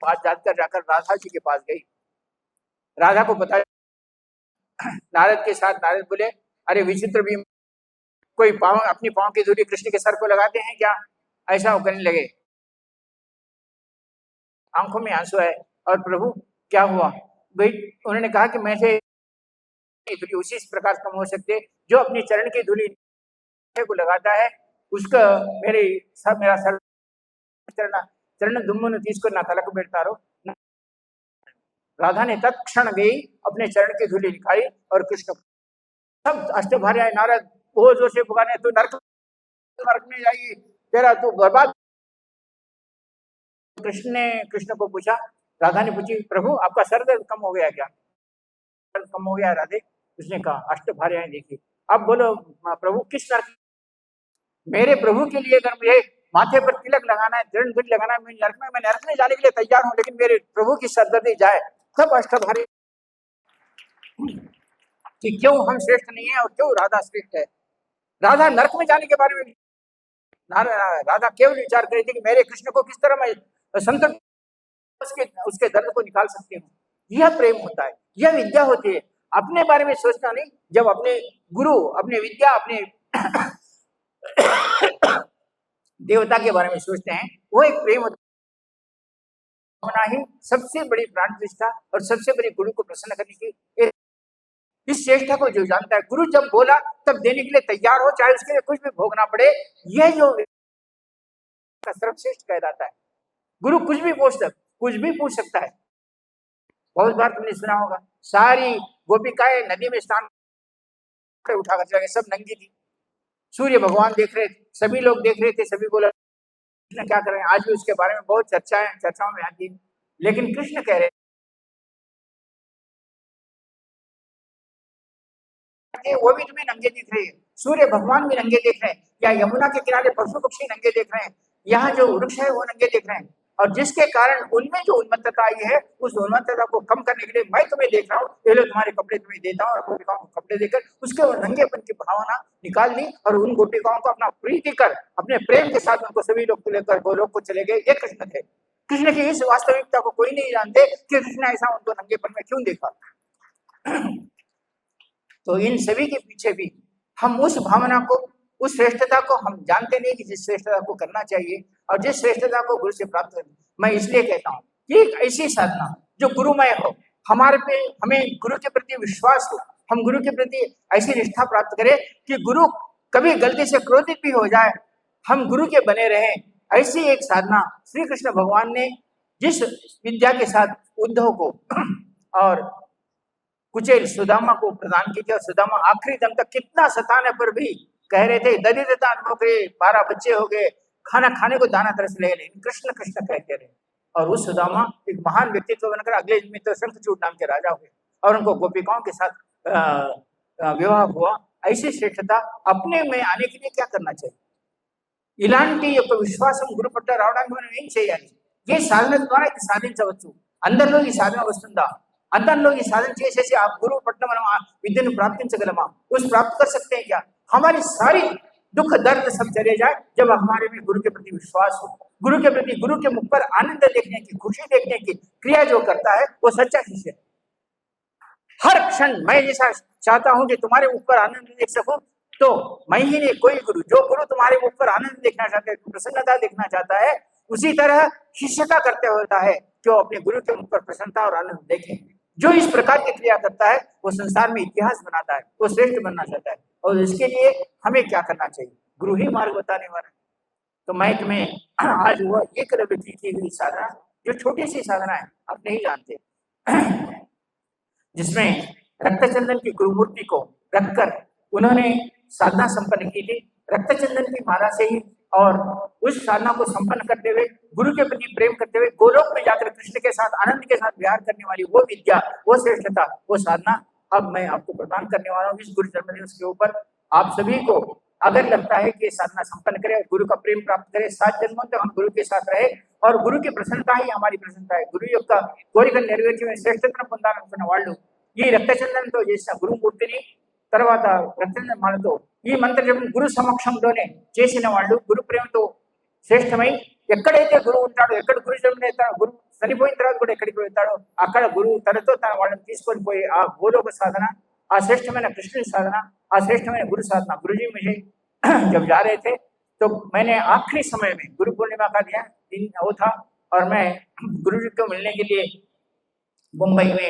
बात जानकर जाकर राधा जी के पास गई। राधा को बता, नारद के साथ नारद बोले, अरे विचित्र भी कोई पाँव अपनी पाँव की धूली कृष्ण के सर को लगाते हैं क्या? ऐसा वो करने लगे, आंखों में आंसू आए। और प्रभु क्या हुआ भाई? उन्होंने कहा कि मैं से धूली उसी प्रकार कम हो सकते जो अपनी चरण की धूली को लगाता है, उसका मेरा सर चरण दुम्मन तीसको ना तलक बेड़तारो। राधा ने तत्क्षण गई, अपने चरण की धूली निकाली और कृष्ण सब अष्टभार्या नारद बहुत जोर से पुकारे, तू नरक में जाएगी, तेरा तू बर्बाद। कृष्ण को पूछा, राधा ने पूछी, प्रभु आपका सर दर्द कम हो गया क्या? सर कम हो गया राधे? उसने कहा अष्टभार्याएं देखी, अब बोलो प्रभु किस नरक? मेरे प्रभु के लिए अगर मुझे माथे पर तिलक लगाना है, दृढ़ धुरी लगाना है, मैं नरक में जाने के लिए तैयार हूं, लेकिन मेरे प्रभु की सरदर्दी जाए। सब अष्टभार्य कि क्यों हम श्रेष्ठ नहीं है और क्यों राधा श्रेष्ठ है। राधा नरक में जाने के बारे में राधा केवल विचार करी थी कि मेरे कृष्ण को किस तरह मैं संतुष्ट उसके दर्द को निकाल सकती हूँ। यह प्रेम होता है, यह विद्या होती है। अपने बारे में सोचना नहीं, जब अपने गुरु, अपने विद्या, अपने देवता के बारे में सोचते हैं, वो एक प्रेम होना ही सबसे बड़ी प्राण प्रतिष्ठा और सबसे बड़ी गुरु को प्रसन्न करने की इस चेष्टा को जो जानता है, गुरु जब बोला तब देने के लिए तैयार हो, चाहे उसके लिए कुछ भी भोगना पड़े। यह जो सर्वश्रेष्ठ कहलाता है। गुरु कुछ भी पूछ सकता है। बहुत बार तुमने सुना होगा, सारी गोपिकाएं नदी में स्नान उठाकर चले गए, सब नंगी थी। सूर्य भगवान देख रहे थे, सभी लोग देख रहे थे, सभी बोला कृष्ण क्या कर रहे हैं। आज भी उसके बारे में बहुत चर्चाओं में आती है, लेकिन कृष्ण कह रहे वो भी तुम्हें नंगे दिख रहे हैं, सूर्य भगवान भी नंगे देख रहे हैं, या यमुना के किनारे पशु पक्षी नंगे देख रहे हैं, यहाँ जो वृक्ष है वो नंगे देख रहे हैं। और जिसके कारण उनमें जो उन्मत्तता आई है, उस उन्मत्तता को कम करने के लिए मैं तुम्हें देख रहा हूँ, ये लो तुम्हारे कपड़े तुम्हें देता हूँ। और गोपिकाओं को कपड़े देकर उसके वो नंगेपन की भावना निकाल दी और उन गोपिकाओं को अपना प्रीति कर अपने प्रेम के साथ उनको सभी लोग लेकर गोलोक को चले गए। ये कृष्ण थे। कृष्ण की इस वास्तविकता को कोई नहीं जानते कि कृष्ण ऐसा उनको नंगेपन में क्यों देखा। तो इन सभी के पीछे भी हम उस भावना को, उस श्रेष्ठता को हम जानते नहीं कि जिस श्रेष्ठता को करना चाहिए और जिस श्रेष्ठता को गुरु से प्राप्त करना। मैं इसलिए कहता हूँ कि एक ऐसी साधना जो गुरुमय हो, हमारे पे हमें गुरु के प्रति विश्वास हो, हम गुरु के प्रति ऐसी निष्ठा प्राप्त करें कि गुरु कभी गलती से क्रोधित भी हो जाए, हम गुरु के बने रहें। ऐसी एक साधना श्री कृष्ण भगवान ने जिस विद्या के साथ उद्धव को और कुचेल सुदामा को प्रदान की थी, और सुदामा आखिरी दम तक कितना सताने पर भी कह रहे थे दरिद्रता अनुभव करे, 12 बच्चे हो गए, खाना खाने को दाना तरस ले, लेकिन कृष्ण कृष्ण कहते रहे। और उस सुदामा एक महान व्यक्तित्व बनकर अगले जन्म में तो शंखचूड़ नाम के राजा हुए और उनको गोपिकाओं के साथ विवाह हुआ। ऐसी श्रेष्ठता अपने में आने के लिए क्या करना चाहिए? ఇలాంటి యొక్క విశ్వాసం గురు పట్ల రావడానికి మనం ఏం చేయాలి? ఏ సాధన ద్వారా ఇది సాధించవచ్చు? అందరిలో ఈ సాధన వస్తుందా? अंदर लोग साधन చేసేసి आप गुरु पट्ट మనం విద్యను ప్రాప్తించగలమా? उस प्राप्त कर सकते हैं क्या? हमारी सारी दुख दर्द सब चले जाए जब हमारे में गुरु के प्रति विश्वास हो, गुरु के प्रति, गुरु के मुख पर आनंद देखने की, खुशी देखने की क्रिया जो करता है वो सच्चा शिष्य। हर क्षण मैं ऐसा चाहता हूं कि तुम्हारे मुख पर आनंद देख सकूं, तो मैं ही नहीं, कोई गुरु, जो गुरु तुम्हारे मुख पर आनंद देखना चाहता है, प्रसन्नता देखना चाहता है, उसी तरह शिष्यता करते होता है जो अपने गुरु के मुख पर प्रसन्नता और आनंद देखे। जो इस प्रकार की क्रिया करता है वो संसार में इतिहास बनाता है, वो श्रेष्ठ बनना चाहता है। और इसके लिए हमें क्या करना चाहिए? गुरु ही मार्ग बताने वाला है। तो मैं तुम्हें आज वो एक रवि की हुई साधना, जो छोटी सी साधना है, आप नहीं जानते, जिसमें रक्तचंदन की गुरुमूर्ति को रखकर उन्होंने साधना संपन्न की थी। रक्तचंदन की माला से ही और उस साधना को संपन्न करते हुए, गुरु के प्रति प्रेम करते हुए, गोलोक में जाकर कृष्ण के साथ आनंद के साथ विहार करने वाली वो विद्या, वो श्रेष्ठता, वो साधना अब मैं आपको प्रदान करने वाला हूँ इस गुरु जन्मदिवस के ऊपर। आप सभी को अगर लगता है कि साधना संपन्न करे, गुरु का प्रेम प्राप्त करे, 7 जन्मों तक हम गुरु के साथ रहे और गुरु की प्रसन्नता ही हमारी प्रसन्नता है, गुरु యొక్క కోరిక నెరవేర్చే శ్రేష్ఠతను పొందాలనుకున్న వాళ్ళు ఈ రక్తచందనంతో చేసిన గురుమూర్తిని, తర్వాత రక్తచందన మాలతో ఈ మంత్ర జపం గురు సమక్షంలోనే చేసిన వాళ్ళు గురు ప్రేమతో శ్రేష్టమై, ఎక్కడైతే గురువు ఉంటాడో, ఎక్కడ గురు జన్మనేస్తాడో, గురు చనిపోయిన తర్వాత కూడా ఎక్కడికి వెళ్తాడో అక్కడ గురువు తనతో తన వాళ్ళని తీసుకొని పోయి ఆ గోలోక సాధన, ఆ श्रेष्ठమైన कृष्ण साधना, आ श्रेष्ठమైన गुरु साधना। गुरु जी मुझे जब जा रहे थे तो मैंने आखिरी समय में गुरु पूर्णिमा का दिन वो था और मैं गुरु जी को मिलने के लिए मुंबई में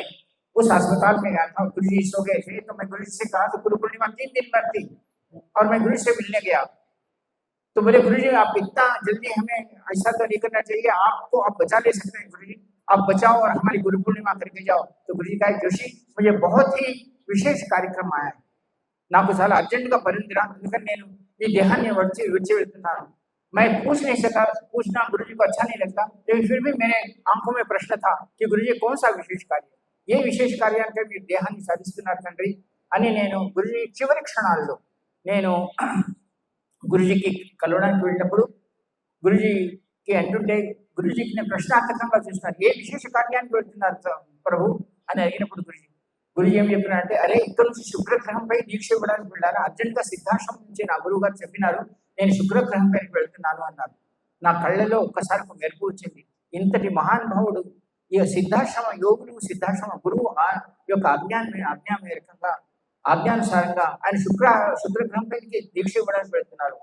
उस अस्पताल में गया था। गुरु जी सो गए थे तो मैं गुरु जी से कहा, तो गुरु पूर्णिमा 3 दिन पर थी और मैं गुरु से मिलने गया तो बोले, गुरु जी आप इतना जल्दी हमें ऐसा तो नहीं करना चाहिए, आपको आप बचा ले सकते हैं गुरु जी, आप बचाओ और हमारी गुरु पूर्णिमा करके जाओ। तो गुरु जी कहा, जोशी मुझे बहुत ही विशेष कार्यक्रम आया है, నాకు చాలా అర్జెంటుగా పరిందిరా, ఎందుకంటే నేను ఈ దేహాన్ని విడిచి వెళ్తున్నాను। मैं पूछ नहीं सका, पूछना गुरु जी को अच्छा नहीं लगता, लेकिन फिर भी मेरे आंखों में प्रश्न था कि गुरु जी कौन सा विशेष कार्य, ये विशेष कार्य అంటే మీరు దేహాన్ని సాధిస్తున్నారు తండ్రి అని నేను గురుజీ చివరి క్షణాల్లో నేను గురుజీకి కలవడానికి వెళ్ళినప్పుడు గురుజీకి అంటుంటే గురుజీకి నేను ప్రశ్నార్థకంగా చూస్తున్నాను, ఏ విశేష కార్యానికి వెళ్తున్నారు ప్రభు అని అడిగినప్పుడు గురుజీ ఏం చెప్పినారంటే, అరే ఇక్కడ నుంచి శుక్రగ్రహంపై దీక్ష ఇవ్వడానికి వెళ్ళారు, అర్జెంట్గా సిద్ధాశ్రమం నుంచి నా గురువు గారు చెప్పినారు నేను శుక్రగ్రహం పైకి వెళ్తున్నాను అన్నారు। నా కళ్ళలో ఒక్కసారి ఒక మెరుపు వచ్చింది, ఇంతటి మహానుభావుడు ఈ సిద్ధాశ్రమ యోగులు సిద్ధాశ్రమ గురువు యొక్క आज्ञानुसारंगा ఆయన शुक्रग्रह पे दीक्षा इవ్వడానికి వెళ్తున్నారు।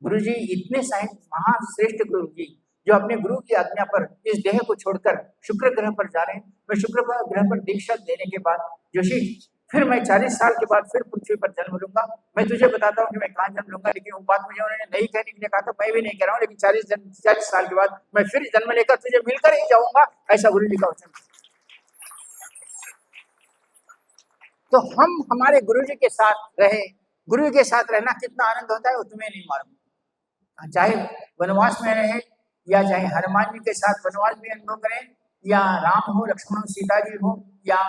गुरुजी इतने साइंस महाश्रेष्ठ गुरु जी जो अपने गुरु की आज्ञा पर इस देह को छोड़कर शुक्र ग्रह पर जा रहे हैं। मैं शुक्र ग्रह पर दीक्षा देने के बाद जोशी फिर मैं 40 साल के बाद फिर पृथ्वी पर जन्म लूंगा। मैं तुझे बताता हूँ कि मैं कहाँ जन्म लूंगा, लेकिन वो बात मुझे उन्होंने नहीं कहने के लिए कहा था, मैं भी नहीं कह रहा हूँ, लेकिन 40 साल के बाद मैं फिर जन्म लेकर तुझे मिलकर ही जाऊंगा, ऐसा गुरु जी का वचन। तो हम हमारे गुरु जी के साथ रहे, गुरु के साथ रहना कितना आनंद होता है वो तुम्हें नहीं मालूम। चाहे वनवास में रहे या चाहे हनुमान जी के साथ वनवास भी अनुभव करें, या राम हो, लक्ष्मण हो, सीता जी हो, या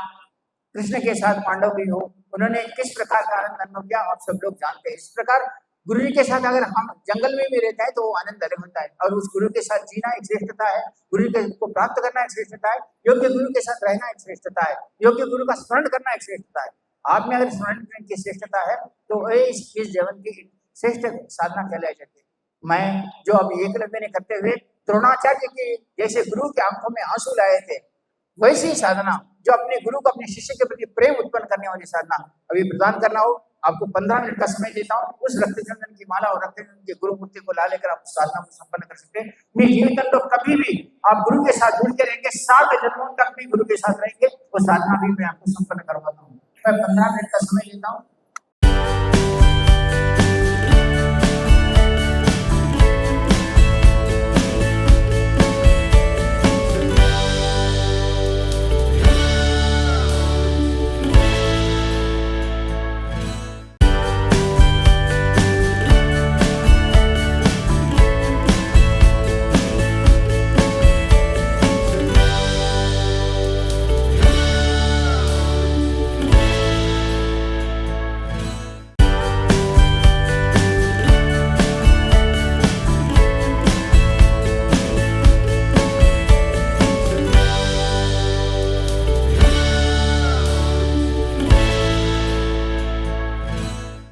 कृष्ण के साथ पांडव भी हो, उन्होंने किस प्रकार का आनंद अनुभव किया आप सब लोग जानते हैं। इस प्रकार गुरु जी के साथ अगर हम जंगल में भी रहते हैं तो वो आनंद अलग होता है, और उस गुरु के साथ जीना एक श्रेष्ठता है, गुरु को प्राप्त करना एक श्रेष्ठता है, योग्य गुरु के साथ रहना एक श्रेष्ठता है, योग्य गुरु का स्मरण करना एक श्रेष्ठता है। आप में अगर स्मरण करने की श्रेष्ठता है तो इस जीवन की श्रेष्ठ साधना कहलाई जाती है। मैं जो अब एकलव्य ने करते हुए द्रोणाचार्य की जैसे गुरु की आंखों में आंसू लाए थे, वैसी साधना जो अपने गुरु को अपने शिष्य के प्रति प्रेम उत्पन्न करने वाली साधना अभी प्रदान करना हो, आपको 15 मिनट का समय देता हूँ। उस रक्तचंदन की माला और रक्तचंदन की गुरु मूर्ति को ला लेकर आप साधना को संपन्न कर सकते हैं। मेरे जीवित लोग कभी भी आप गुरु के साथ जुड़ के रहेंगे, 7 जन्मों तक भी गुरु के साथ रहेंगे, वो साधना भी मैं आपको संपन्न करवाता हूँ। मैं 15 मिनट का समय लेता हूँ।